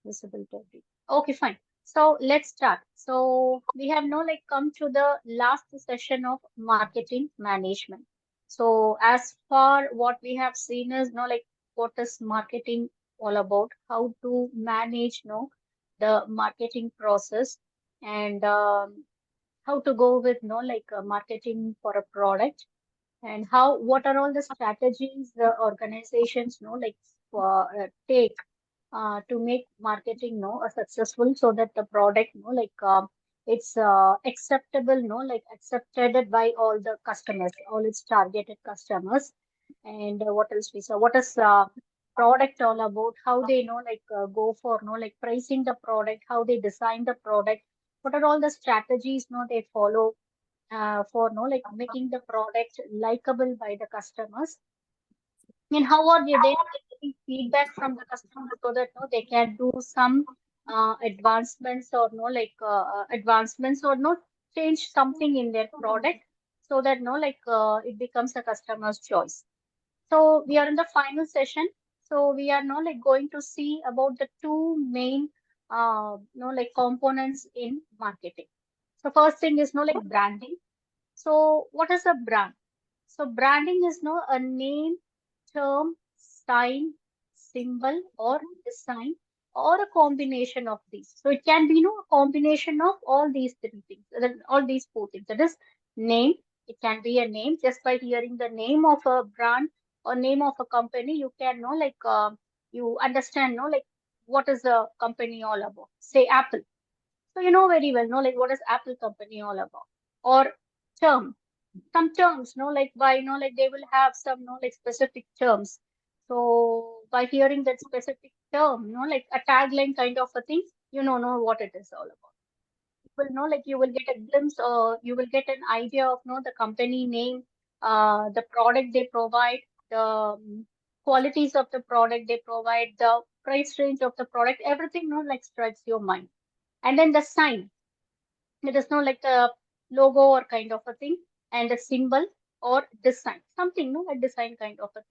visible to everyone. Okay, fine. So let's start. So we have now like come to the last session of marketing management. So as far what we have seen is no like what is marketing all about, how to manage no the marketing process, and how to go with no like marketing for a product, and how what are all the strategies the organizations know like take to make marketing no successful, so that the product no like it's acceptable no like accepted by all the customers, all its targeted customers. And what else we saw, what is product all about, how they know like go for no like pricing the product, how they design the product, what are all the strategies no they follow for no like making the product likable by the customers. And how are they then getting feedback from the customers, so that no they can do some advancements or no like advancements or no change something in their product, so that no like it becomes a customer's choice. So we are in the final session. So we are now like going to see about the two main like components in marketing. So first thing is no like branding. So what is a brand? So branding is no a name, term, sign, symbol, or design, or a combination of these. So it can be no a combination of all these three things, all these four things. That is name. It can be a name just by hearing the name of a brand or name of a company. You can know like you understand no like what is the company all about. Say Apple. So you know very well, no, like what is Apple company all about? Or term, some terms, no, like by, like they will have some, no, like specific terms. So by hearing that specific term, no, like a tagline kind of a thing, know what it is all about. You will know, like you will get a glimpse, or you will get an idea of, the company name, the product they provide, the qualities of the product they provide, the price range of the product, everything, like strikes your mind. And then the sign, it is not like a logo or kind of a thing, and a symbol or design, something, no, a design kind of a thing.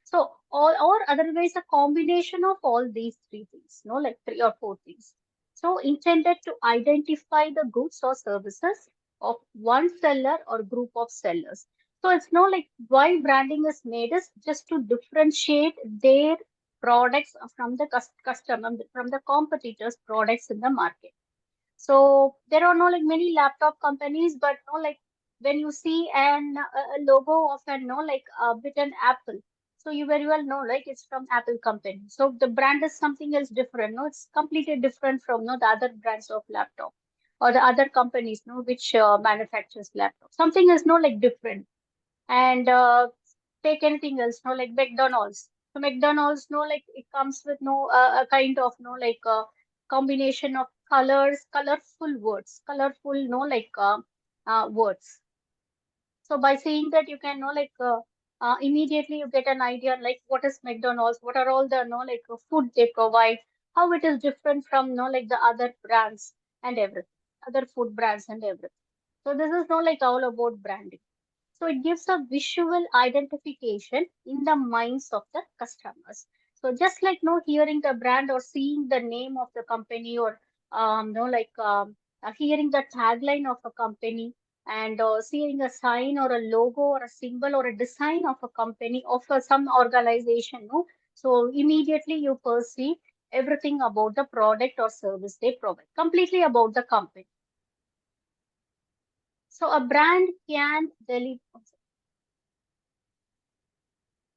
So all or otherwise a combination of all these three things, no, like three or four things. So intended to identify the goods or services of one seller or group of sellers. So it's not like why branding is made is just to differentiate their products from the customer, from the competitors' products in the market. So there are no like many laptop companies, but no like when you see a logo of an no like written Apple, so you very well know like it's from Apple company. So the brand is something else different. No, it's completely different from no the other brands of laptop or the other companies no which manufactures laptop. Something is no like different. And take anything else, no like McDonald's. So McDonald's, no like it comes with no a kind of no like combination of colors, colorful words, colorful no like words. So by seeing that, you can know like immediately you get an idea like what is McDonald's, what are all the no like food they provide, how it is different from no like the other brands and everything, other food brands and everything. So this is no like all about branding. So it gives a visual identification in the minds of the customers. So just like no hearing the brand or seeing the name of the company, or no like hearing the tagline of a company, and seeing a sign or a logo or a symbol or a design of a company of some organization, no. So immediately you perceive everything about the product or service they provide, completely about the company. So a brand can deliver.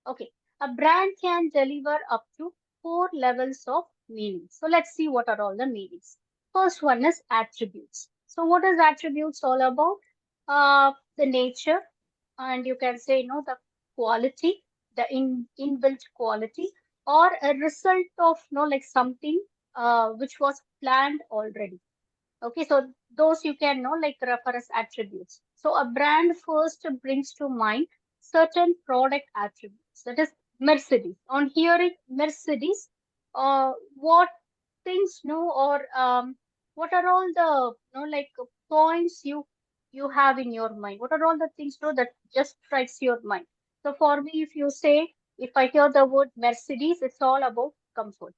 Okay, a brand can deliver up to four levels of meaning. So let's see what are all the meanings. First one is attributes. So what is attributes all about? The nature, and you can say, the quality, the inbuilt quality, or a result of, like something which was planned already. Okay, so those you can know like refer as attributes. So a brand first brings to mind certain product attributes. That is Mercedes. On hearing Mercedes, what things no or what are all the like points you have in your mind? What are all the things no that just strikes your mind? So for me, if you say if I hear the word Mercedes, it's all about comfort.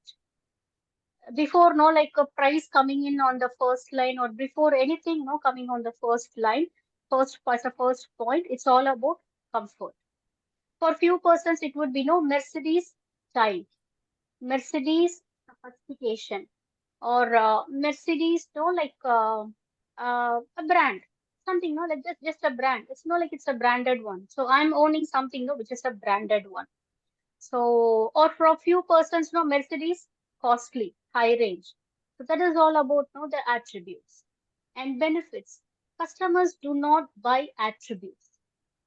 before no like a price coming in on the first line, or before anything no coming on the first line, first as a first point, it's all about comfort. For few persons it would be no Mercedes style, Mercedes sophistication, or Mercedes no like a brand, something no like just a brand, it's no like it's a branded one, so I'm owning something no which is a branded one. So, or for a few persons, no, Mercedes, costly, high range. So that is all about no the attributes and benefits. Customers do not buy attributes;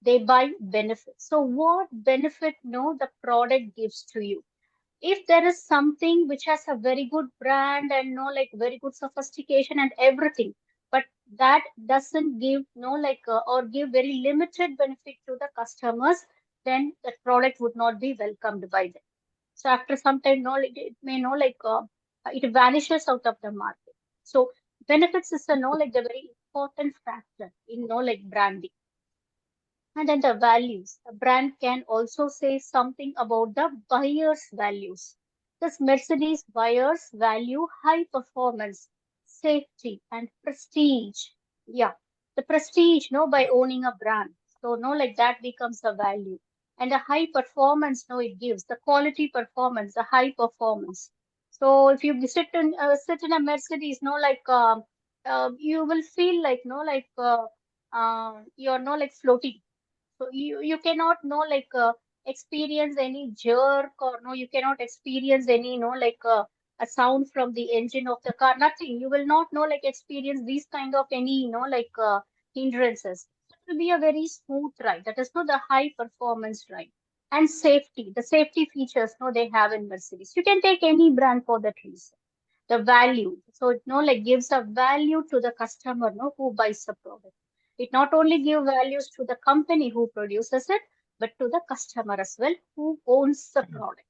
they buy benefits. So, what benefit no the product gives to you? If there is something which has a very good brand and no like very good sophistication and everything, but that doesn't give no like or give very limited benefit to the customers, then that product would not be welcomed by them. So after some time no like, it may no like it vanishes out of the market. So benefits is a no like the very important factor in no like branding. And then the values. A brand can also say something about the buyer's values. This Mercedes buyers value high performance, safety, and prestige. Yeah, the prestige, no, by owning a brand. So, no, like that becomes a value. And the high performance, no, it gives the quality performance, the high performance. So, if you sit in a Mercedes, no, like you will feel like no, like you're no, like floating, so you cannot know like experience any jerk, or no, you cannot experience any like a sound from the engine of the car. Nothing. You will not know like experience these kind of any like hindrances. It will be a very smooth ride. That is not the high performance ride. And safety. The safety features no they have in Mercedes. You can take any brand for that reason. The value. So it no like gives a value to the customer no who buys the product. It not only give values to the company who produces it, but to the customer as well who owns the product.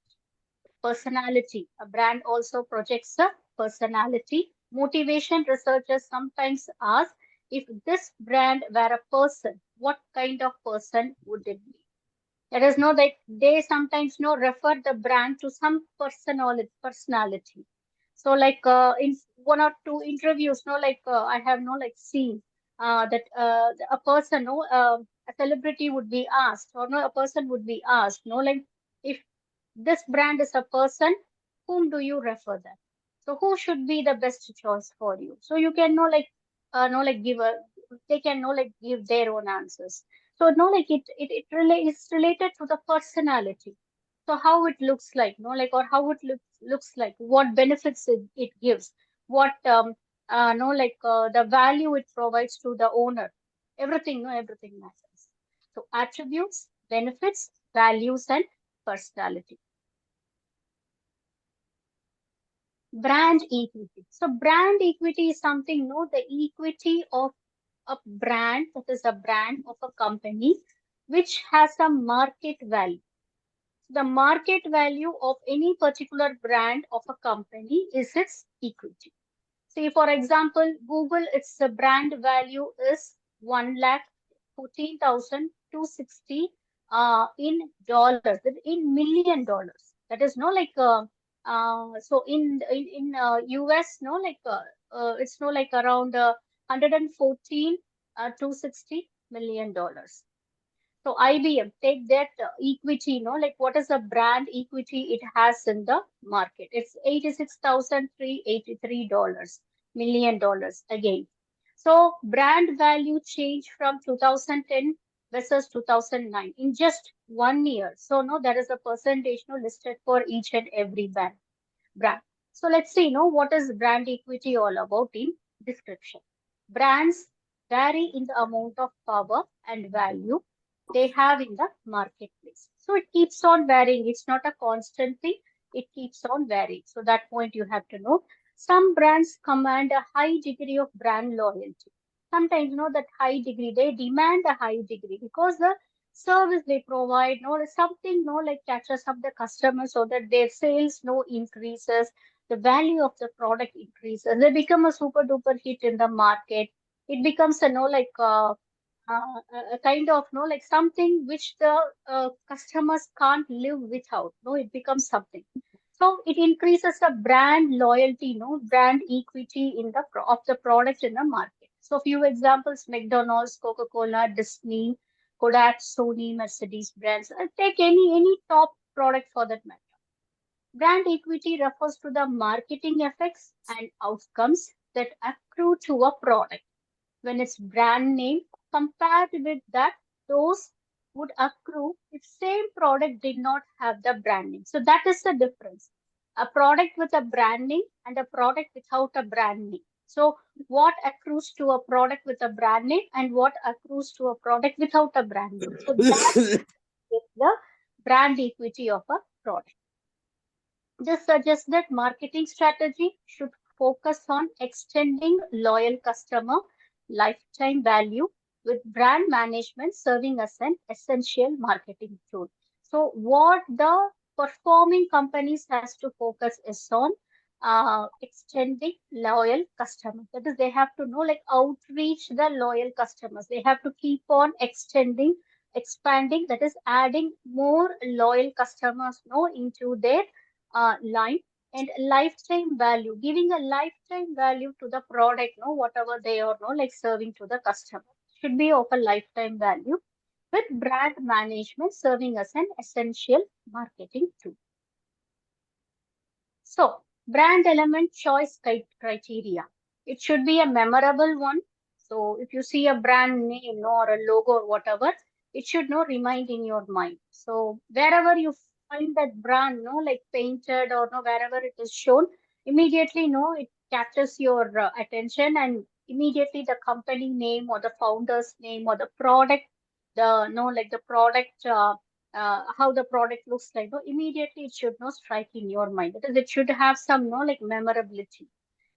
Personality. A brand also projects a personality. Motivation researchers sometimes ask, if this brand were a person, what kind of person would it be? There is no like they sometimes no refer the brand to some personality. So like in one or two interviews, no like I have no like seen that a person, no a celebrity would be asked, or no a person would be asked, no like if this brand is a person, whom do you refer that? So who should be the best choice for you? So you can know like give a they can know like give their own answers. So no like it's related to the personality. So how it looks like, no like or how it looks like, what benefits it gives, what no like the value it provides to the owner. Everything, no everything matters. So attributes, benefits, values, and personality. Brand equity. So brand equity is something, no, the equity of a brand, that is a brand of a company, which has a market value. The market value of any particular brand of a company is its equity. Say, for example, Google, its brand value is 1,14,260 in dollars, in $1,000,000. That is no like so in US, no like it's no like around 114 $260 million. So IBM, take that equity, like what is the brand equity it has in the market? It's $86,383 million again. So brand value changed from 2010 versus 2009 in just 1 year. So no, there is a percentage no listed for each and every brand. So let's see, what is brand equity all about in description. Brands vary in the amount of power and value they have in the marketplace. So it keeps on varying. It's not a constant thing. It keeps on varying. So that point you have to know. Some brands command a high degree of brand loyalty. Sometimes, that high degree, they demand a high degree because the service they provide, something, like catches up the customer so that their sales, increases, the value of the product increases. They become a super duper hit in the market. It becomes a, like, a kind of like something which the customers can't live without. It becomes something. So it increases the brand loyalty, brand equity in the of the product in the market. So few examples: McDonald's, Coca-Cola, Disney, Kodak, Sony, Mercedes brands. Take any top product for that matter. Brand equity refers to the marketing effects and outcomes that accrue to a product when its brand name compared with that those would accrue if same product did not have the brand name. So that is the difference. A product with a brand name and a product without a brand name. So what accrues to a product with a brand name and what accrues to a product without a brand name. So that is the brand equity of a product. This suggests that marketing strategy should focus on extending loyal customer lifetime value with brand management serving as an essential marketing tool. So what the performing companies has to focus is on extending loyal customers. That is, they have to know like outreach the loyal customers. They have to keep on extending, expanding. That is, adding more loyal customers, into their line, and lifetime value, giving a lifetime value to the product, whatever they are, like serving to the customer, should be of a lifetime value with brand management serving as an essential marketing tool. So, brand element choice criteria. It should be a memorable one. So, if you see a brand name, or a logo or whatever, it should remind in your mind. So, wherever you find that brand, like painted or wherever it is shown, immediately, it captures your attention, and immediately the company name or the founder's name or the product, like the product. How the product looks like, immediately it should not strike in your mind. Because it should have some, like memorability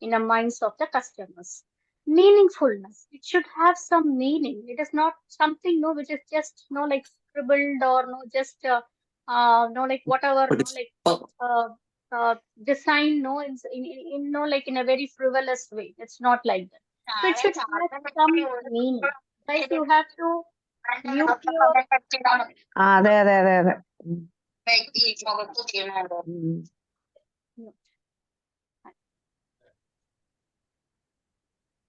in the minds of the customers. Meaningfulness. It should have some meaning. It is not something, which is just, like scribbled, or just, like whatever, But it's like uh, design, like in a very frivolous way. It's not like that. So it should have some meaning. Guys, you have to mute your. അതെ അതെ അതെ അതെ ഉം. ഉം.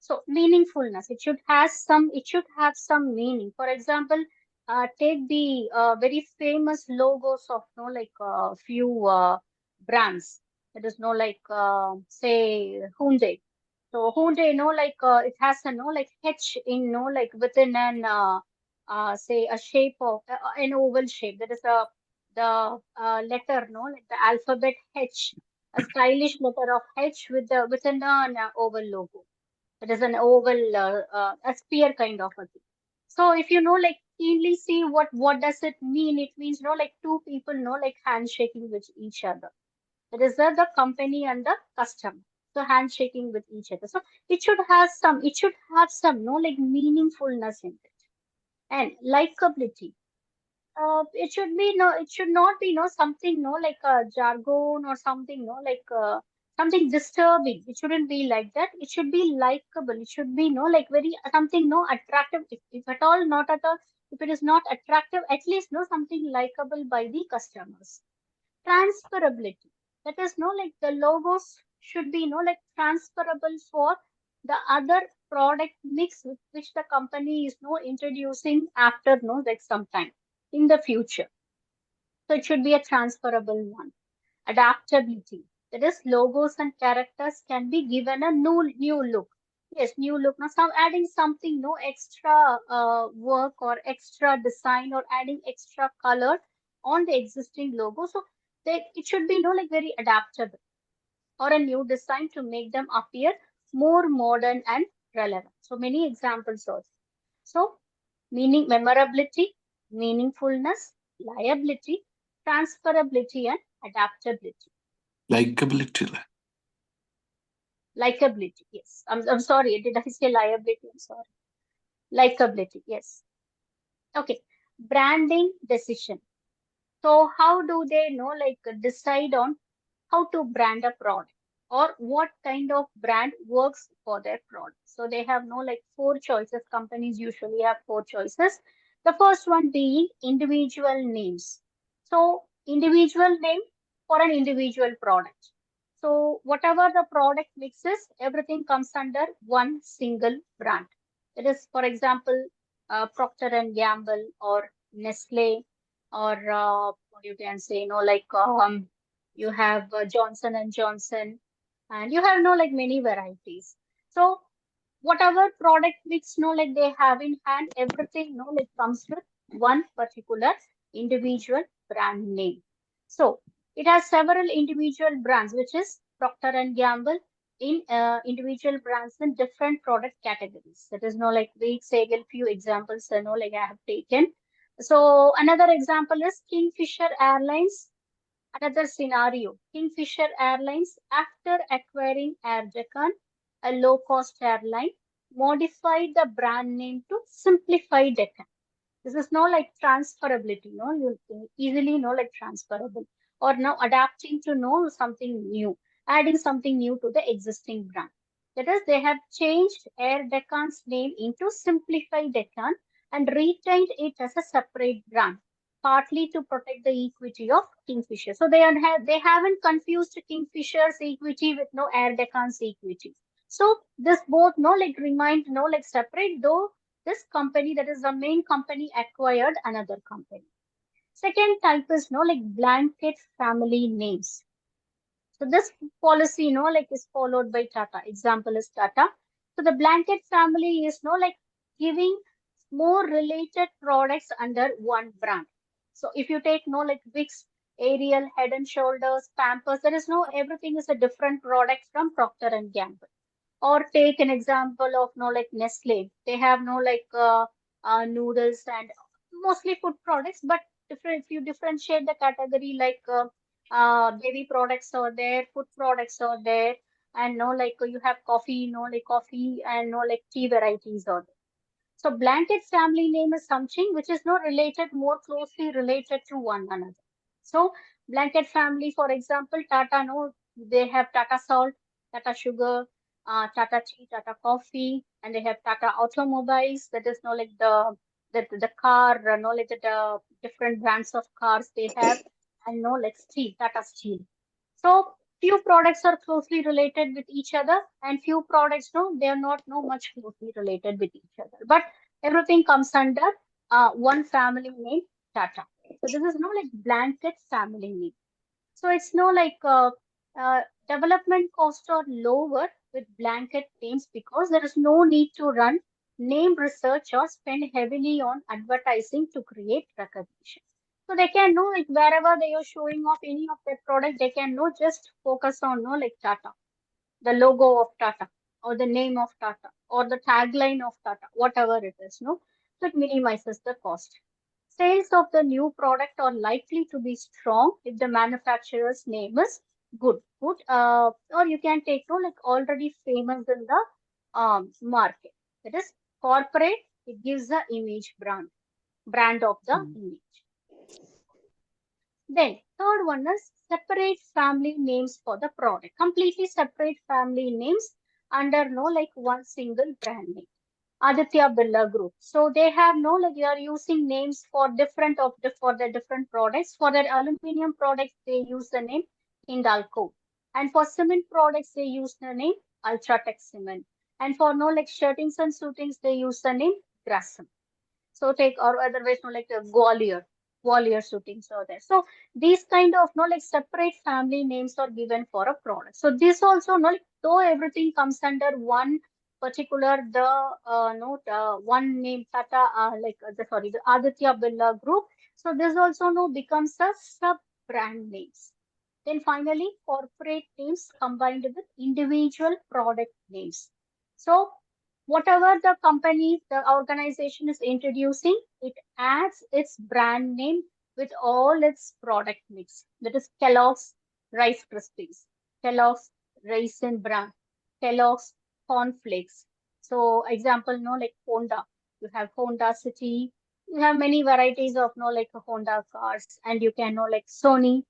So meaningfulness, it should have some meaning. For example, take the very famous logos of like few brands. That is like say Hyundai. So Hyundai, like it has a like H in like within an say a shape of an oval shape. That is the letter, like the alphabet H, a stylish letter of H with the within an oval logo. It is an oval, a sphere kind of a thing. So if you like keenly see what does it mean? It means like two people like handshaking with each other. That is the company and the customer. So handshaking with each other. So it should have some like meaningfulness in it. And likability, it should not be something like a jargon or something like something disturbing. It shouldn't be like that. It should be likable. It should be like very something attractive. If at all not at all, if it is not attractive, at least something likable by the customers. Transferability, that is like the logos should be like transferable for the other product mix which the company is introducing after like sometime in the future. So it should be a transferable one. Adaptability. That is, logos and characters can be given a new look. Yes, new look. Now, some adding something, no extra work or extra design or adding extra color on the existing logo. So it should be like very adaptable, or a new design to make them appear more modern and relevant. So many examples also. So meaning, memorability, meaningfulness, liability, transferability, and adaptability. likability. Likability, yes. I'm sorry, did I say liability? I'm sorry. Likability, yes. Okay. Branding decision. So how do they like decide on how to brand a product, or what kind of brand works for their product? So they have like four choices. Companies usually have four choices. The first one being individual names. So individual name, for an individual product. So whatever the product mix is, everything comes under one single brand. It is, for example, Procter and Gamble or Nestle, or what you can say, you have Johnson and Johnson, and you have like many varieties. So whatever product mix they have in hand, everything like comes with one particular individual brand name. So it has several individual brands, which is Procter and Gamble, in individual brands in different product categories. That is like we say a few examples like I have taken. So another example is Kingfisher Airlines. Another scenario, Kingfisher Airlines, after acquiring Air Deccan, a low-cost airline, modified the brand name to Simplify Deccan. This is now like transferability, you easily know like transferable, or now adapting to know something new, adding something new to the existing brand. That is, they have changed Air Deccan's name into Simplify Deccan and retained it as a separate brand, partly to protect the equity of Kingfisher. So they haven't confused Kingfisher's equity with no Air Deccan's equity. So this both like remained like separate, though this company, that is the main company, acquired another company. Second type is like blanket family names. So this policy like is followed by Tata. Example is Tata. So the blanket family is like giving more related products under one brand. So if you take like Vicks, Ariel, Head and Shoulders, Pampers, there is everything is a different product from Procter and Gamble. Or take an example of like Nestle. They have noodles and mostly food products, but different. If you differentiate the category, like baby products are there, food products are there, and like you have coffee, like coffee, and like tea varieties are there. So blanket family name is something which is not related, more closely related to one another. So blanket family, for example, Tata, they have Tata Salt, Tata Sugar, Tata Tea, Tata Coffee, and they have Tata Automobiles. That is like the car, like the different brands of cars they have, and like steel, Tata Steel. So few products are closely related with each other, and few products they are not much closely related with each other. But everything comes under one family name, Tata. So this is like blanket family name. So it's like uh, development costs are lower with blanket names because there is no need to run name research or spend heavily on advertising to create recognition. So they can know like wherever they are showing off any of their product, they can know just focus on like Tata, the logo of Tata, or the name of Tata, or the tagline of Tata, whatever it is. So it minimizes the cost. Sales of the new product are likely to be strong if the manufacturer's name is good, or you can take like already famous in the market. That is corporate. It gives the image brand of the Mm. image. Then third one is separate family names for the product. Completely separate family names under like one single brand name. Aditya Birla Group. So they have like they are using names for for their different products. For their aluminum products, they use the name Hindalco. And for cement products, they use the name Ultratech Cement. And for like shirtings and suitings, they use the name Grassam. So take, or otherwise like a Gwalior shootings are there. So these kind of like separate family names are given for a product. So this also like though everything comes under one particular one name Tata the Aditya Birla Group. So this also becomes a sub brand names. Then finally, corporate names combined with individual product names. So whatever the company, the organization is introducing, it adds its brand name with all its product mix. That is Kellogg's Rice Krispies, Kellogg's Raisin Bran, Kellogg's Cornflakes. So example, like Honda. You have Honda City. You have many varieties of like Honda cars, and you can know like Sony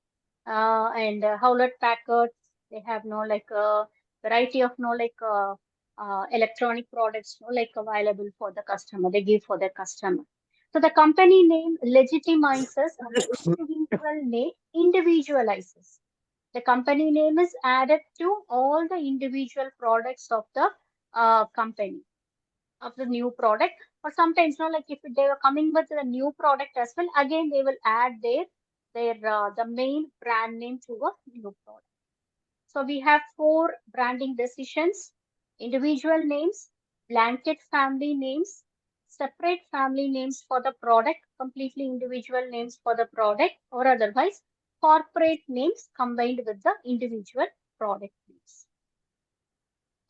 and Hewlett Packard. They have like a variety of electronic products like available for the customer. They give for their customer. So the company name legitimizes and the individual name individualizes. The company name is added to all the individual products of the company, of the new product. Or sometimes, like if they were coming with a new product as well, again they will add their the main brand name to a new product. So we have four branding decisions: individual names, blanket family names, separate family names for the product, completely individual names for the product, or otherwise corporate names combined with the individual product names.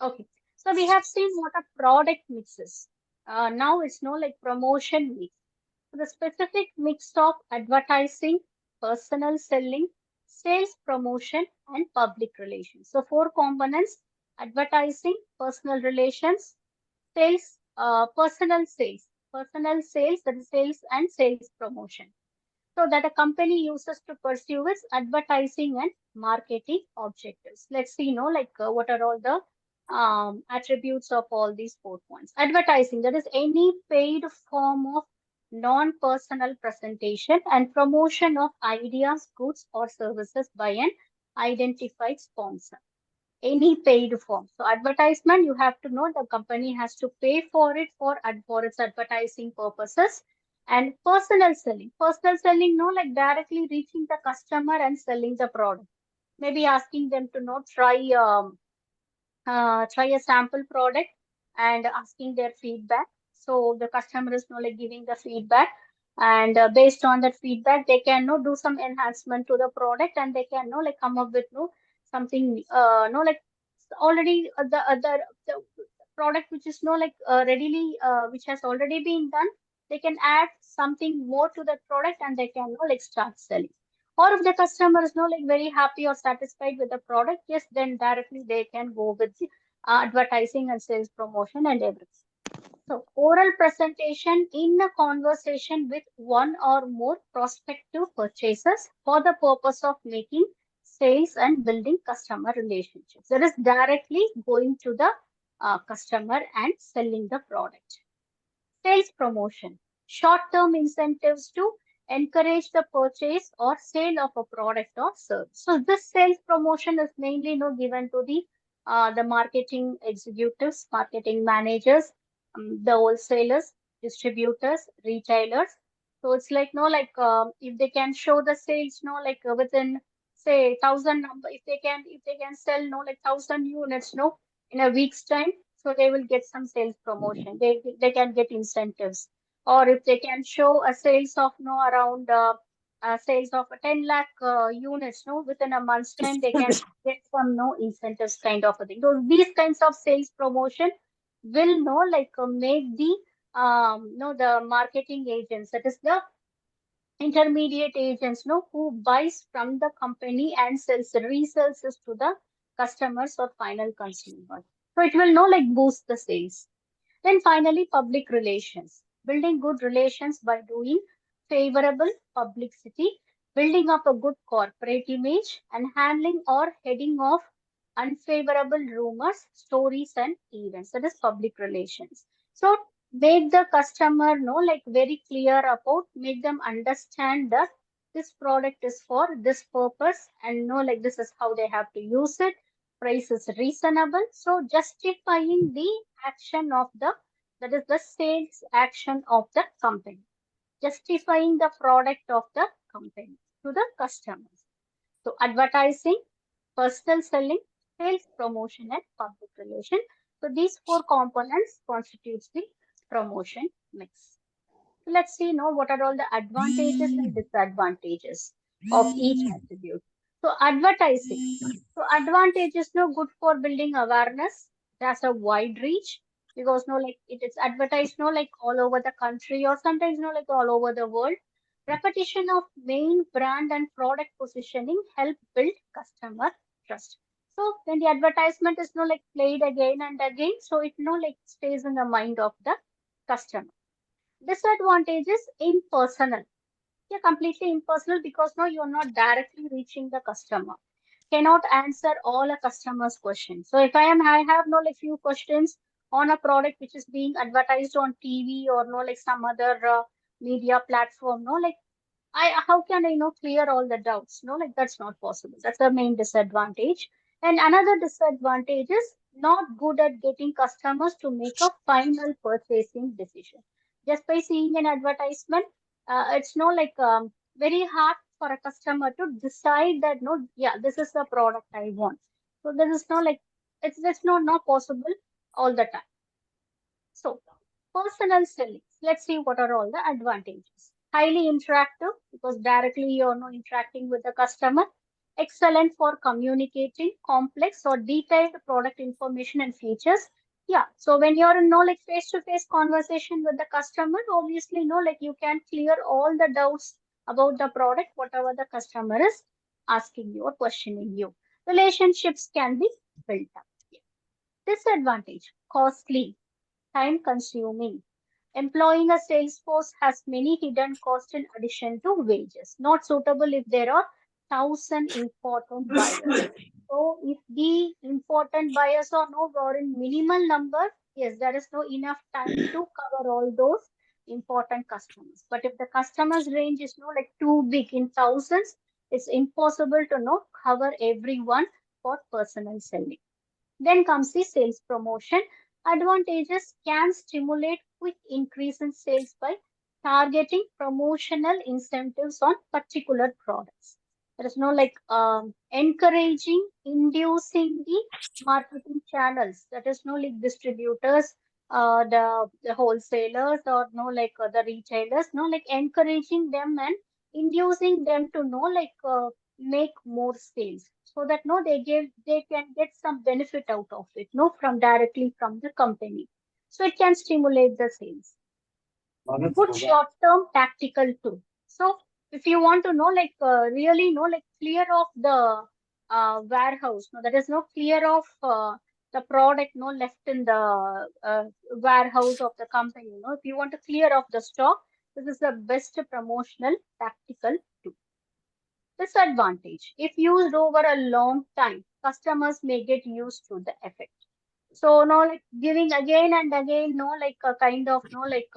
Okay, so we have seen what a product mix is. Now it's no like promotion mix. The specific mix of advertising, personal selling, sales promotion, and public relations. So four components: advertising, personal relations, sales, personal sales, that is sales and sales promotion. So that a company uses to pursue its advertising and marketing objectives. Let's see, what are all the attributes of all these 4 points. Advertising, that is any paid form of non-personal presentation and promotion of ideas, goods, or services by an identified sponsor. Any paid form. So advertisement, you have to know the company has to pay for it for its advertising purposes. And personal selling. Personal selling, no, like directly reaching the customer and selling the product. Maybe asking them to try a sample product and asking their feedback. So the customer is like giving the feedback, and based on that feedback, they can do some enhancement to the product, and they can like come up with something like already the product which is like readily which has already been done. They can add something more to the product, and they can like start selling. Or if the customer is like very happy or satisfied with the product, yes, then directly they can go with the advertising and sales promotion and everything. So oral presentation in a conversation with one or more prospective purchasers for the purpose of making sales and building customer relationships. That is directly going to the customer and selling the product. Sales promotion, short-term incentives to encourage the purchase or sale of a product or service. So this sales promotion is mainly given to the marketing executives, marketing managers, the wholesalers, distributors, retailers. So it's like if they can show the sales within say thousand number, if they can sell like 1,000 units in a week's time, so they will get some sales promotion. They can get incentives. Or if they can show a sales of around sales of 10 lakh units within a month's time, they can get some incentives kind of a thing. So these kinds of sales promotion will make the the marketing agents, that is the intermediate agents who buys from the company and resells it to the customers or final consumers. So it will boost the sales. Then finally, public relations. Building good relations by doing favorable publicity, building up a good corporate image, and handling or heading off unfavorable rumors, stories, and events. That is public relations. So make the customer know very clear about, make them understand that this product is for this purpose, and know this is how they have to use it. Price is reasonable. So justifying the action of the, that is the sales action of the company, justifying the product of the company to the customers. So advertising, personal selling, sales promotion, and public relation. So these four components constitutes the promotion mix. So let's see now what are all the advantages and disadvantages of each attribute. So advertising. So advantages good for building awareness. It has a wide reach because like it is advertised like all over the country, or sometimes like all over the world. Repetition of main brand and product positioning help build customer trust. So when the advertisement is like played again and again, so it like stays in the mind of the customer. Disadvantages: impersonal. Yeah, completely impersonal because you're not directly reaching the customer. Cannot answer all a customer's questions. So if I have like few questions on a product which is being advertised on TV or like some other media platform, like how can I clear all the doubts? No, like that's not possible. That's the main disadvantage. And another disadvantage is not good at getting customers to make a final purchasing decision. Just by seeing an advertisement, it's no like very hard for a customer to decide that no, yeah, this is the product I want. So there is no like it's not possible all the time. So, personal selling. Let's see what are all the advantages. Highly interactive because directly you're no interacting with the customer. Excellent for communicating complex or detailed product information and features. Yeah, so when you're in no like face-to-face conversation with the customer, obviously no like you can clear all the doubts about the product, whatever the customer is asking you or questioning you. Relationships can be built up. Disadvantage, costly, time consuming. Employing a sales force has many hidden costs in addition to wages. Not suitable if there are 1,000 important buyers. So if the important buyers are no or in minimal number, yes, there is no enough time to cover all those important customers. But if the customers range is no like too big in thousands, it's impossible to no cover everyone for personal selling. Then comes the sales promotion. Advantages can stimulate quick increase in sales by targeting promotional incentives on particular products. There is no like encouraging, inducing the marketing channels. That is no like distributors, the wholesalers or no like the retailers. No like encouraging them and inducing them to know like make more sales so that no they can get some benefit out of it no from directly from the company, so it can stimulate the sales. Good short term tactical too. So if you want to know like really know like clear off the warehouse, no that is no clear off the product no left in the warehouse of the company, if you want to clear off the stock, this is the best promotional tactical tool. Disadvantage. If used over a long time, customers may get used to the effect. So no, like giving again and again, no, like a kind of no, like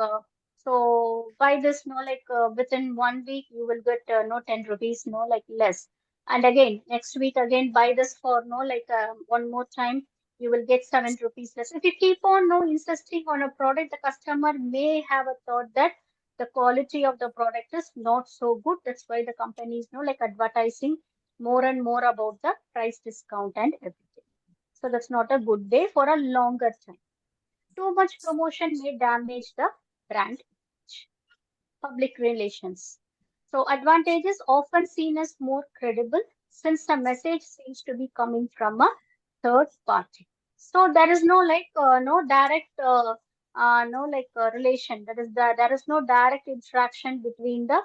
so by this, no, like within 1 week you will get no 10 rupees, no, like less. And again, next week again buy this for no, like one more time, you will get 7 rupees less. If you keep on no insisting on a product, the customer may have a thought that the quality of the product is not so good. That's why the company is no like advertising more and more about the price discount and everything. So that's not a good way for a longer time. Too much promotion may damage the brand image. Public relations. So advantages often seen as more credible since the message seems to be coming from a third party. So there is no like no direct no like relation. That is there is no direct interaction between the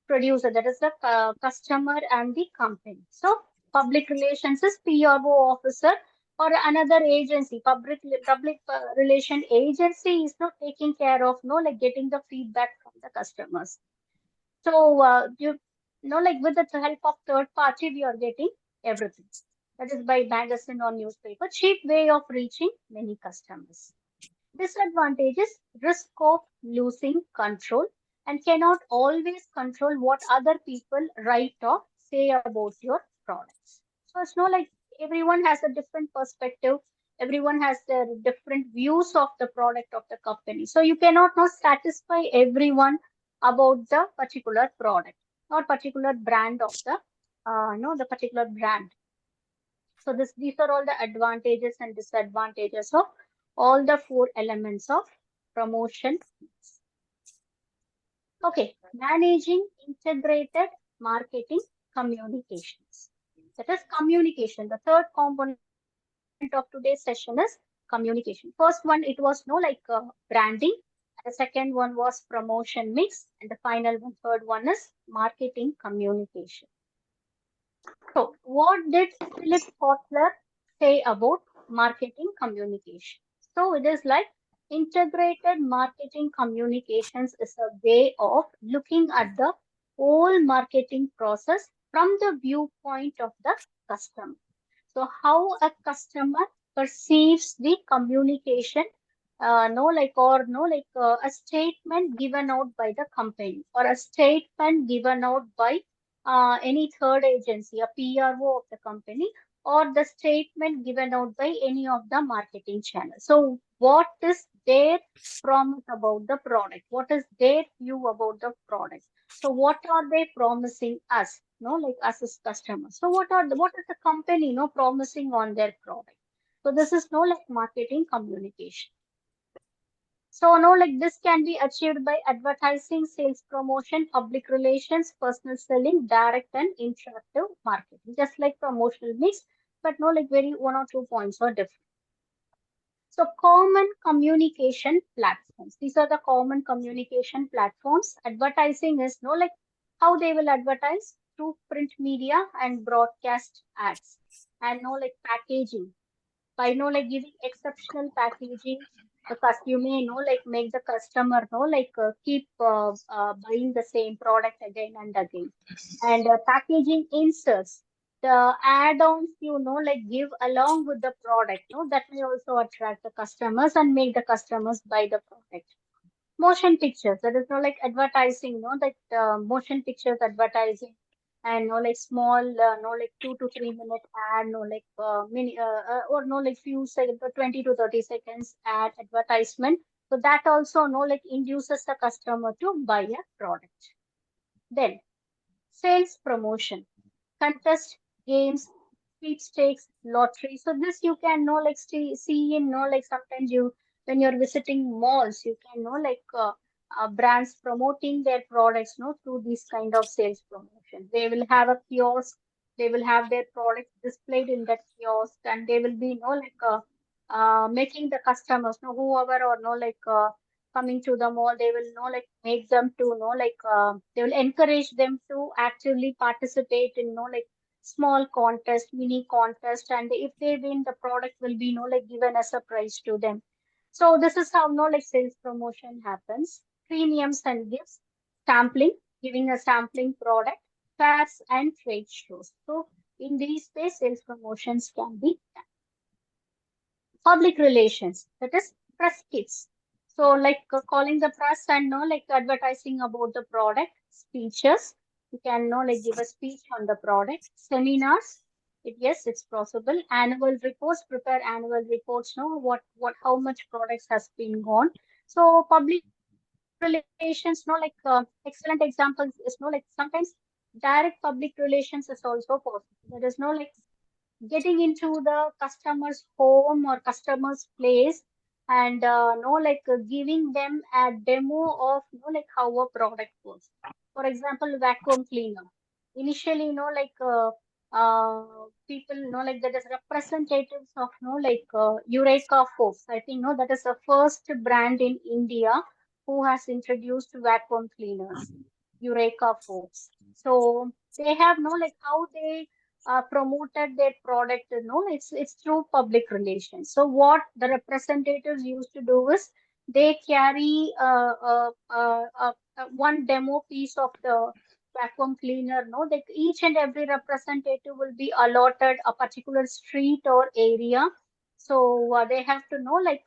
producer, that is the customer and the company. So public relations is PRO officer or another agency, public relation agency is not taking care of no like getting the feedback from the customers. So you know like with the help of third party we are getting everything. That is by magazine or newspaper, cheap way of reaching many customers. Disadvantages, risk of losing control and cannot always control what other people write or say about your products. So it's not like everyone has a different perspective. Everyone has their different views of the product of the company. So you cannot not satisfy everyone about the particular product or particular brand of the no the particular brand. So these are all the advantages and disadvantages of all the four elements of promotion. Okay, managing integrated marketing communications. That is communication. The third component of today's session is communication. First one, it was no like branding. The second one was promotion mix, and the final one, third one is marketing communication. So, what did Philip Kotler say about marketing communication? So, it is like integrated marketing communications is a way of looking at the whole marketing process from the viewpoint of the customer. So, how a customer perceives the communication no like or no like a statement given out by the company or a statement given out by any third agency, a PRO of the company, or the statement given out by any of the marketing channels. So what is their promise about the product? What is their view about the product? So what are they promising us? No, like us as customers. So what is the company promising on their product? So this is no like marketing communication. So, no, like this can be achieved by advertising, sales promotion, public relations, personal selling, direct and interactive marketing, just like promotional mix, but no, like very one or two points are different. So, common communication platforms. These are the common communication platforms. Advertising is no, like how they will advertise through print media and broadcast ads, and no, like packaging by like giving exceptional packaging. You may like make the customer like keep buying the same product again and again. And packaging inserts, the add-ons like give along with the product, that may also attract the customers and make the customers buy the product. Motion pictures, that is like advertising, that motion pictures advertising, and like small like 2 to 3 minute ad, like mini or like few seconds, 20 to 30 seconds ad advertisement. So that also like induces the customer to buy a product. Then sales promotion, contest, games, sweepstakes, lottery. So this you can know like see in know like sometimes you when you're visiting malls, you can know like brands promoting their products through this kind of sales promotion. They will have a kiosk, they will have their products displayed in that kiosk, and they will be like making the customers whoever or like coming to the mall, they will like make them to like they will encourage them to actively participate in like small contest, mini contest, and if they win, the product will be like given as a prize to them. So this is how like sales promotion happens. Premiums and gifts, sampling, giving a sampling product, fairs and trade shows. So in these ways, sales promotions can be public relations, that is press kits. So like calling the press and like advertising about the product, speeches, you can like give a speech on the product, seminars, yes, it's possible. Annual reports, prepare annual reports, what how much products has been gone. So public relations, excellent examples is like sometimes direct public relations is also possible. There is like getting into the customer's home or customer's place, and like giving them a demo of like how a product works. For example, vacuum cleaner. Initially, like people like that is representatives of like Eureka Force. I think that is the first brand in India who has introduced vacuum cleaners, Eureka Force. So they have like how they promoted their product, it's through public relations. So what the representatives used to do is they carry one demo piece of the vacuum cleaner, like each and every representative will be allotted a particular street or area. So they have to like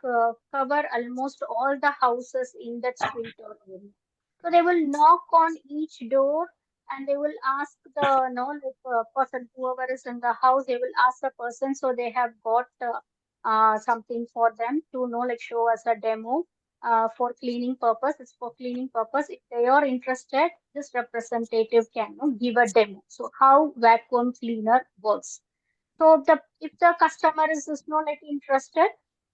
cover almost all the houses in that street or area. So they will knock on each door, and they will ask the like person whoever is in the house, they will ask the person, so they have got something for them to like show us a demo for cleaning purpose. It's for cleaning purpose. If they are interested, this representative can give a demo. So how vacuum cleaner works. So the if the customer is not like interested,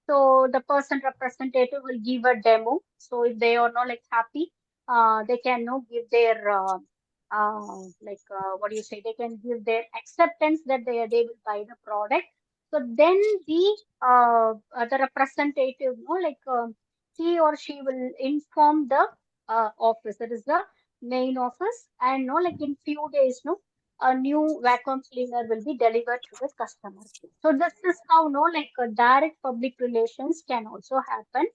so the person representative will give a demo. So if they are not like happy, they can give their like what do you say? They can give their acceptance that they will buy the product. So then the representative, like he or she will inform the office. That is the main office, and like in few days, a new vacuum cleaner will be delivered to the customer. So this is how like a direct public relations can also happen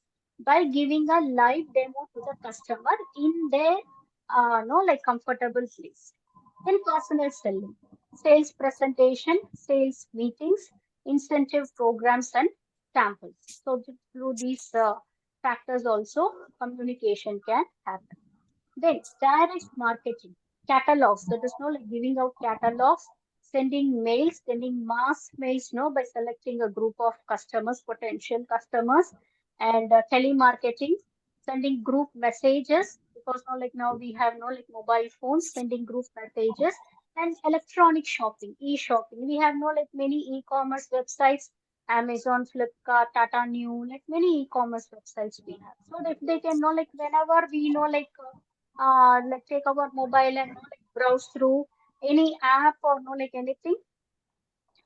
by giving a live demo to the customer in their like comfortable place. Then personal selling, sales presentation, sales meetings, incentive programs, and samples. So through these factors also communication can happen. Then direct marketing, catalogs. That is no like giving out catalogs, sending mails, sending mass mails, no, by selecting a group of customers, potential customers, and telemarketing, sending group messages because no like now we have no like mobile phones, sending group messages, and electronic shopping, e-shopping. We have no like many e-commerce websites, Amazon, Flipkart, Tata New, like many e-commerce websites we have. So if they can know like whenever we know like take our mobile and no like browse through any app or no like anything,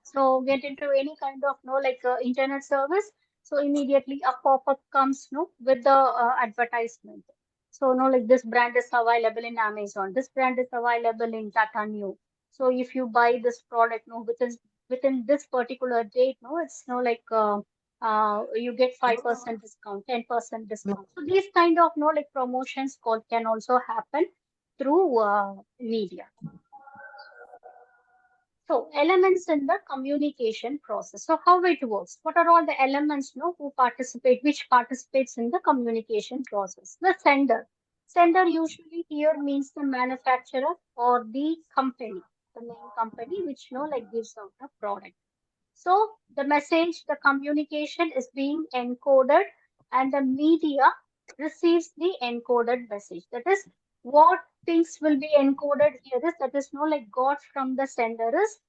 so get into any kind of no like internet service, so immediately a pop-up comes no with the advertisement. So no like this brand is available in Amazon, this brand is available in Tata New. So if you buy this product no within this particular date no, it's no like you get 5% discount, 10% discount. So these kind of no like promotions call can also happen through media. So elements in the communication process. So how it works? What are all the elements no, who participate, which participates in the communication process? The sender. Sender usually here means the manufacturer or the company, the main company which no like gives out the product. So the message, the communication is being encoded, and the media receives the encoded message. That is what things will be encoded here is that is no like got from the sender is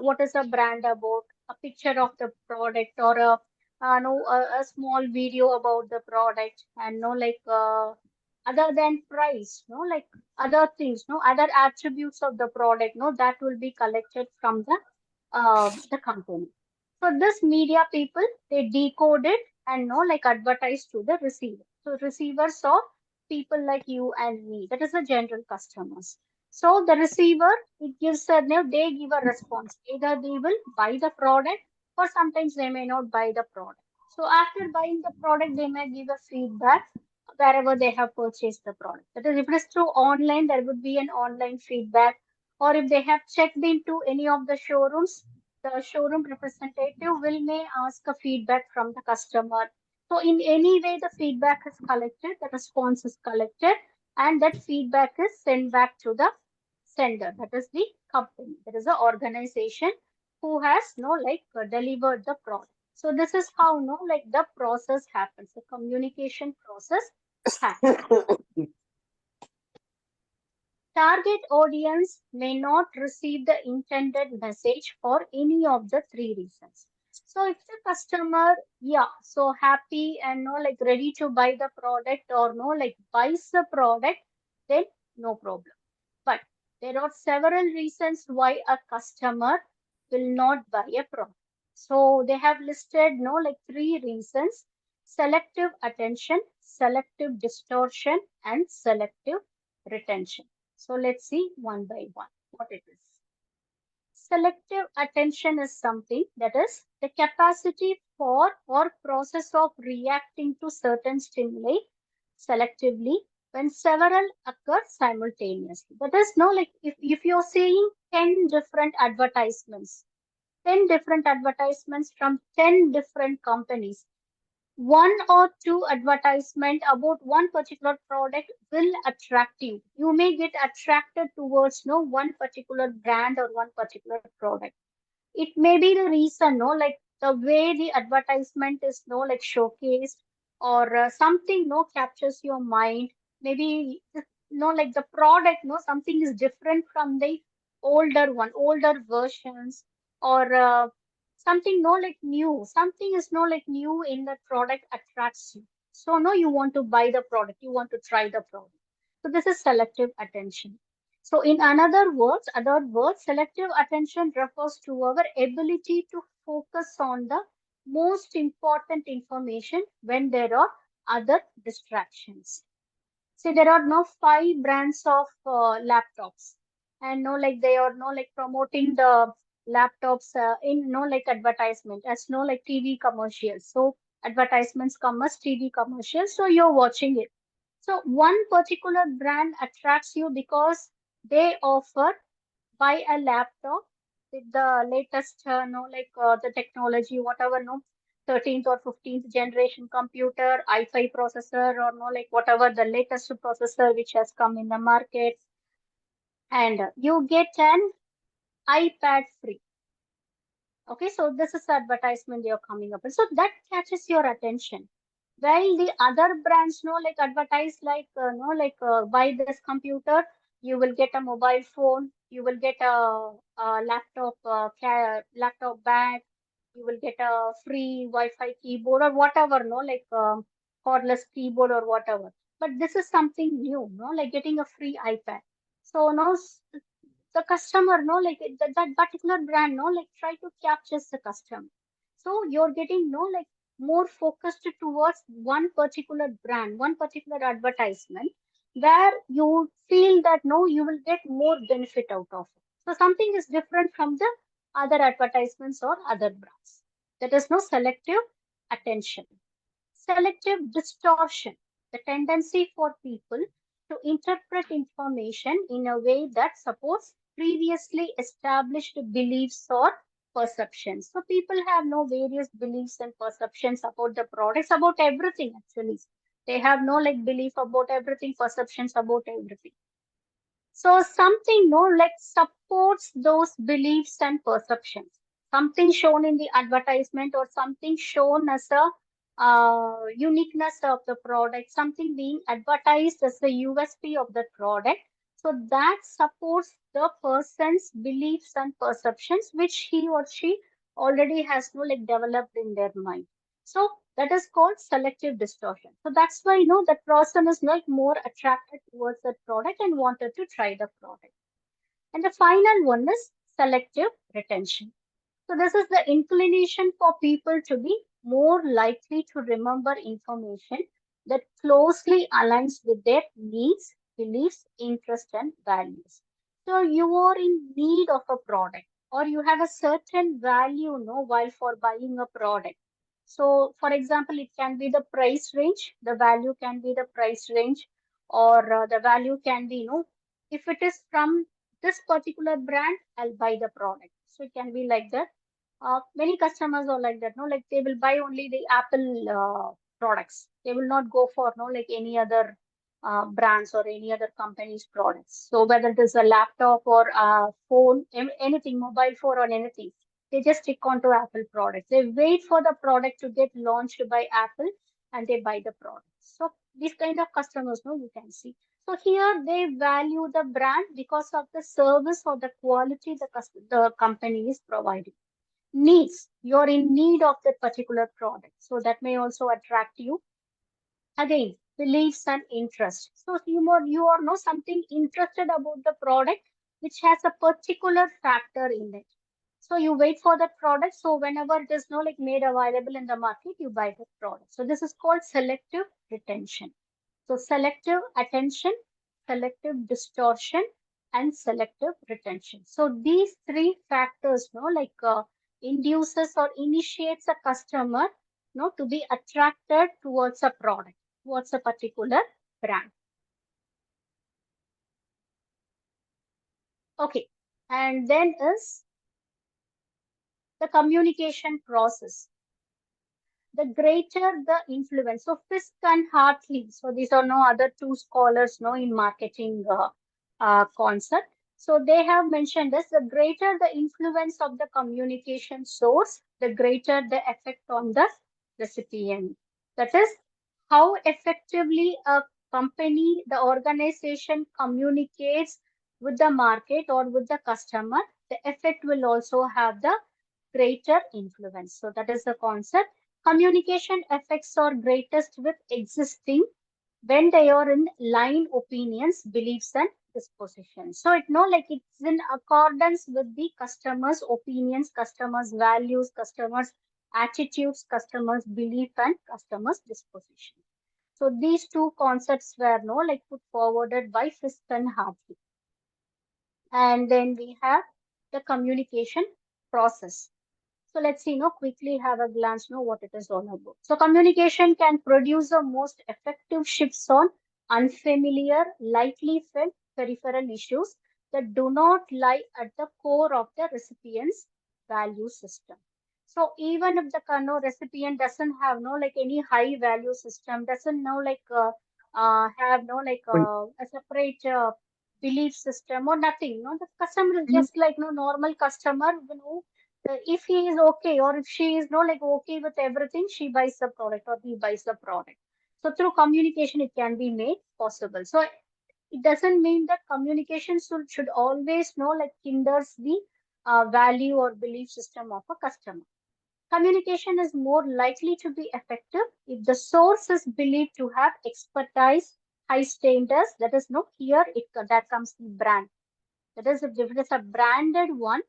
what is a brand about, a picture of the product or a no a small video about the product, and no like other than price, no like other things, no other attributes of the product, no that will be collected from the company. So this media people, they decode it and know like advertise to the receiver. So receivers are people like you and me. That is the general customers. So the receiver, it gives a they give a response. Either they will buy the product or sometimes they may not buy the product. So after buying the product, they may give a feedback wherever they have purchased the product. That is, if it is through online, there would be an online feedback. Or if they have checked into any of the showrooms, the showroom representative will may ask a feedback from the customer. So in any way the feedback is collected, the response is collected, and that feedback is sent back to the sender. That is the company. That is the organization who has no like delivered the product. So this is how no like the process happens. The communication process happens. Target audience may not receive the intended message for any of the three reasons. So if the customer, yeah, so happy and no like ready to buy the product or no like buys the product, then no problem. But there are several reasons why a customer will not buy a product. So they have listed no like three reasons: selective attention, selective distortion, and selective retention. So let's see one by one what it is. Selective attention is something that is the capacity for or process of reacting to certain stimuli selectively when several occur simultaneously. That is no like if you're seeing 10 different advertisements, 10 different advertisements from 10 different companies, one or two advertisement about one particular product will attract you. You may get attracted towards no one particular brand or one particular product. It may be the reason, no, like the way the advertisement is, no, like showcased or something, no, captures your mind. Maybe, no, like the product, no, something is different from the older one, older versions, or something, no, like new. Something is, no, like new in the product attracts you. So, no, you want to buy the product, you want to try the product. So, this is selective attention. So in other words, selective attention refers to our ability to focus on the most important information when there are other distractions. See, there are no five brands of laptops, and no like they are no like promoting the laptops in no like advertisement as no like TV commercials. So advertisements come as TV commercials, so you're watching it. So one particular brand attracts you because they offer buy a laptop with the latest no like the technology whatever no 13th or 15th generation computer, i5 processor, or no, like whatever the latest processor which has come in the market, and you get an iPad free. Okay, so this is the advertisement you're coming up with. So that catches your attention. While the other brands know, like advertise, like no, like buy this computer, you will get a mobile phone, you will get a laptop, laptop bag, you will get a free Wi-Fi keyboard or whatever, no, like cordless keyboard or whatever. But this is something new, no, like getting a free iPad. So no, the customer no like that particular brand no like try to capture the customer, so you're getting no like more focused towards one particular brand, one particular advertisement, where you feel that no you will get more benefit out of it. So something is different from the other advertisements or other brands. That is no selective attention. Selective distortion, the tendency for people to interpret information in a way that supports previously established beliefs or perceptions. So people have no various beliefs and perceptions about the products, about everything actually. They have no like belief about everything, perceptions about everything. So something no like supports those beliefs and perceptions. Something shown in the advertisement or something shown as a uniqueness of the product, something being advertised as the USP of the product. So that supports the person's beliefs and perceptions, which he or she already has no like developed in their mind. So that is called selective distortion. So that's why you know that person is like more attracted towards that product and wanted to try the product. And the final one is selective retention. So this is the inclination for people to be more likely to remember information that closely aligns with their needs, beliefs, interests, and values. So you are in need of a product or you have a certain value, no, while for buying a product. So for example, it can be the price range, the value can be the price range, or the value can be, you know, if it is from this particular brand, I'll buy the product. So it can be like that. Many customers are like that, no, like they will buy only the Apple products. They will not go for no like any other brands or any other company's products. So whether it is a laptop or a phone, anything, mobile phone or anything, they just stick onto Apple products. They wait for the product to get launched by Apple and they buy the product. So these kind of customers, no, you can see. So here they value the brand because of the service or the quality the company is providing. Needs, you're in need of that particular product, so that may also attract you. Again, beliefs and interest, so you are know something interested about the product which has a particular factor in it, so you wait for that product, so whenever it is no like made available in the market you buy the product. So this is called selective retention. So selective attention, selective distortion, and selective retention. So these three factors, no, like induces or initiates a customer, no, to be attracted towards a product, towards a particular brand. Okay, and then is the communication process. The greater the influence. So Fisk and Hartley. So these are no other two scholars, no, in marketing concept. So they have mentioned this: the greater the influence of the communication source, the greater the effect on the recipient. That is how effectively a company, the organization communicates with the market or with the customer. The effect will also have the greater influence. So that is the concept. Communication effects are greatest with existing when they are in line opinions, beliefs, and dispositions. So it no like it's in accordance with the customer's opinions, customers' values, customers' attitudes, customers' belief, and customers' disposition. So these two concepts were no like put forwarded by Fisk and Hartley. And then we have the communication process. So let's see, quickly have a glance, what it is all about. So communication can produce the most effective shifts on unfamiliar, lightly felt peripheral issues that do not lie at the core of the recipient's value system. So even if the recipient doesn't have no like any high value system, doesn't know like have no like a separate belief system or nothing, no, the customer is just like no normal customer, if he is okay or if she is no like okay with everything, she buys the product or he buys the product. So through communication, it can be made possible. So it doesn't mean that communication should always know like hinders the value or belief system of a customer. Communication is more likely to be effective if the source is believed to have expertise, high standards. That is, no, here that comes the brand. That is, if it is a branded one,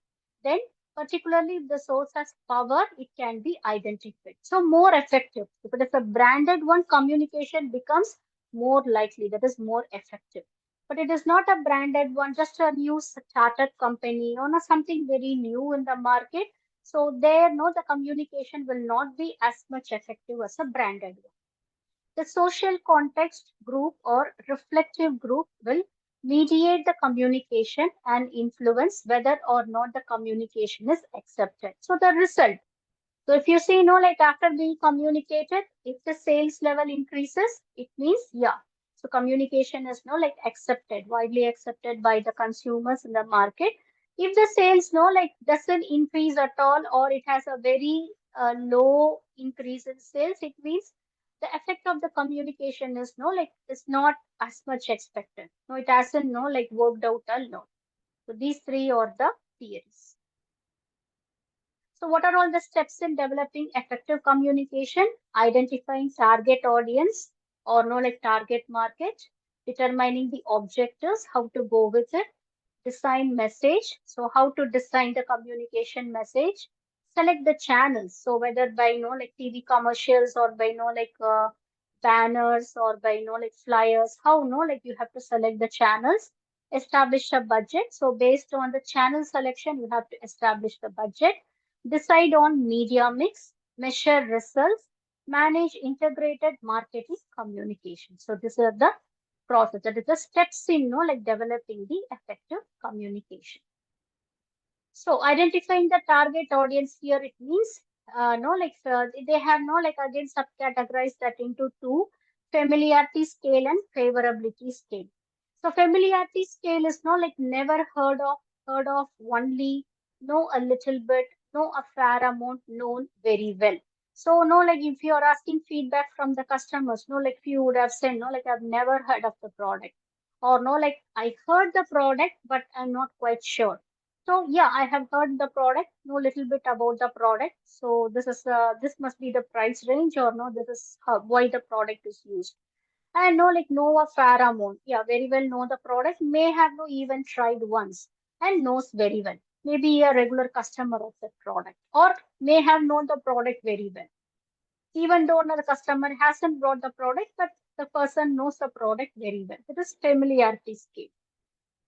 then particularly if the source has power, it can be identified. So more effective. If it is a branded one, communication becomes more likely. That is more effective. But it is not a branded one, just a new startup company or not something very new in the market. So there, no, the communication will not be as much effective as a branded one. The social context group or reflective group will mediate the communication and influence whether or not the communication is accepted. So the result. So if you see, like after being communicated, if the sales level increases, it means yeah. So communication is like accepted, widely accepted by the consumers in the market. If the sales like doesn't increase at all or it has a very low increase in sales, it means the effect of the communication is like is not as much expected. No, it hasn't like worked out a lot. So these three are the theories. So what are all the steps in developing effective communication? Identifying target audience or no like target market, determining the objectives, how to go with it, design message. So how to design the communication message, select the channels. So whether by like TV commercials or by like banners or by like flyers, how like you have to select the channels, establish a budget. So based on the channel selection, you have to establish the budget, decide on media mix, measure results, manage integrated marketing communication. So these are the process. That is the steps in like developing the effective communication. So identifying the target audience here, it means no like they have no like again subcategorize that into two: familiarity scale and favorability scale. So familiarity scale is no like never heard of, only know a little bit, know a fair amount, known very well. So no like if you are asking feedback from the customers, no like few would have said no like I've never heard of the product, or no like I heard the product but I'm not quite sure. So yeah, I have heard the product, know little bit about the product. So this must be the price range, or no, this is why the product is used. And know like know a fair amount. Yeah, very well know the product. May have no even tried once and knows very well. Maybe a regular customer of the product, or may have known the product very well. Even though the customer hasn't brought the product, but the person knows the product very well. It is familiarity scale.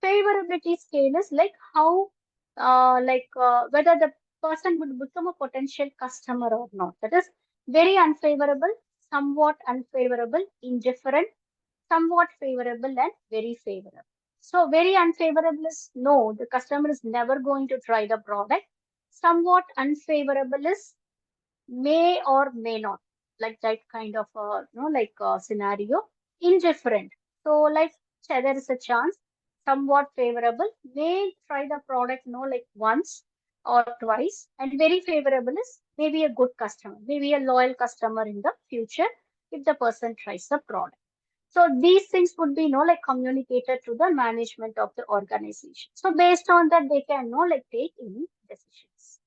Favorability scale is like how, whether the person would become a potential customer or not. That is very unfavorable, somewhat unfavorable, indifferent, somewhat favorable, and very favorable. So very unfavorable is no, the customer is never going to try the product. Somewhat unfavorable is may or may not, like that kind of scenario. Indifferent, so like there is a chance. Somewhat favorable, may try the product like once or twice. And very favorable is maybe a good customer, maybe a loyal customer in the future if the person tries the product. So these things would be like communicated to the management of the organization. So based on that, they can like take any decisions.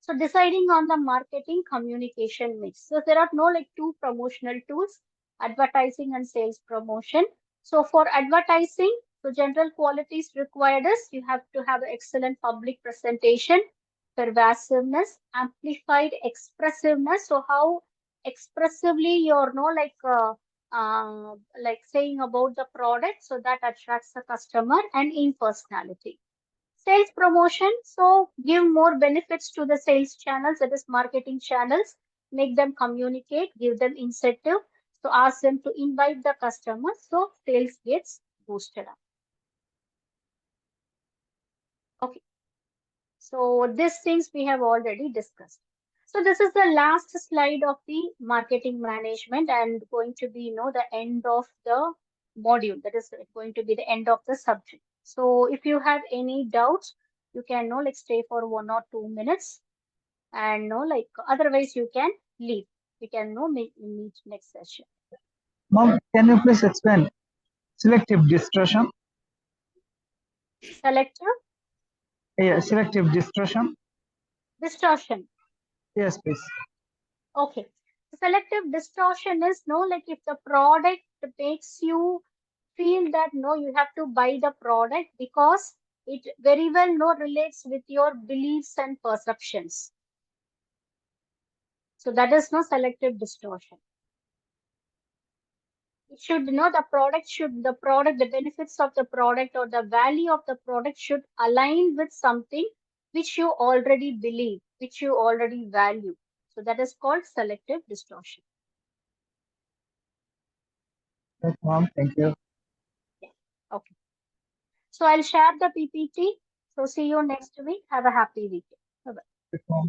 So deciding on the marketing communication mix. So there are no like two promotional tools, advertising and sales promotion. So for advertising, so general qualities required is you have to have excellent public presentation, pervasiveness, amplified expressiveness. So how expressively you're like saying about the product, so that attracts the customer, and in personality. Sales promotion, so give more benefits to the sales channels, that is marketing channels, make them communicate, give them incentive, so ask them to invite the customers, so sales gets boosted up. Okay. So these things we have already discussed. So this is the last slide of the marketing management and going to be, the end of the module. That is going to be the end of the subject. So if you have any doubts, you can, like stay for 1 or 2 minutes and, otherwise you can leave. We can, meet next session. Mom, can you please explain selective distortion? Selective Yeah, selective distortion. distortion. Yes, please. Okay. Selective distortion is no, like if the product makes you feel that no, you have to buy the product because it very well no relates with your beliefs and perceptions. So that is no selective distortion. It should the benefits of the product or the value of the product should align with something which you already believe, which you already value. So that is called selective distortion. Yes, Mom, thank you. Yeah. Okay. So I'll share the PPT. So see you next week. Have a happy weekend. Bye-bye. Yes, Mom.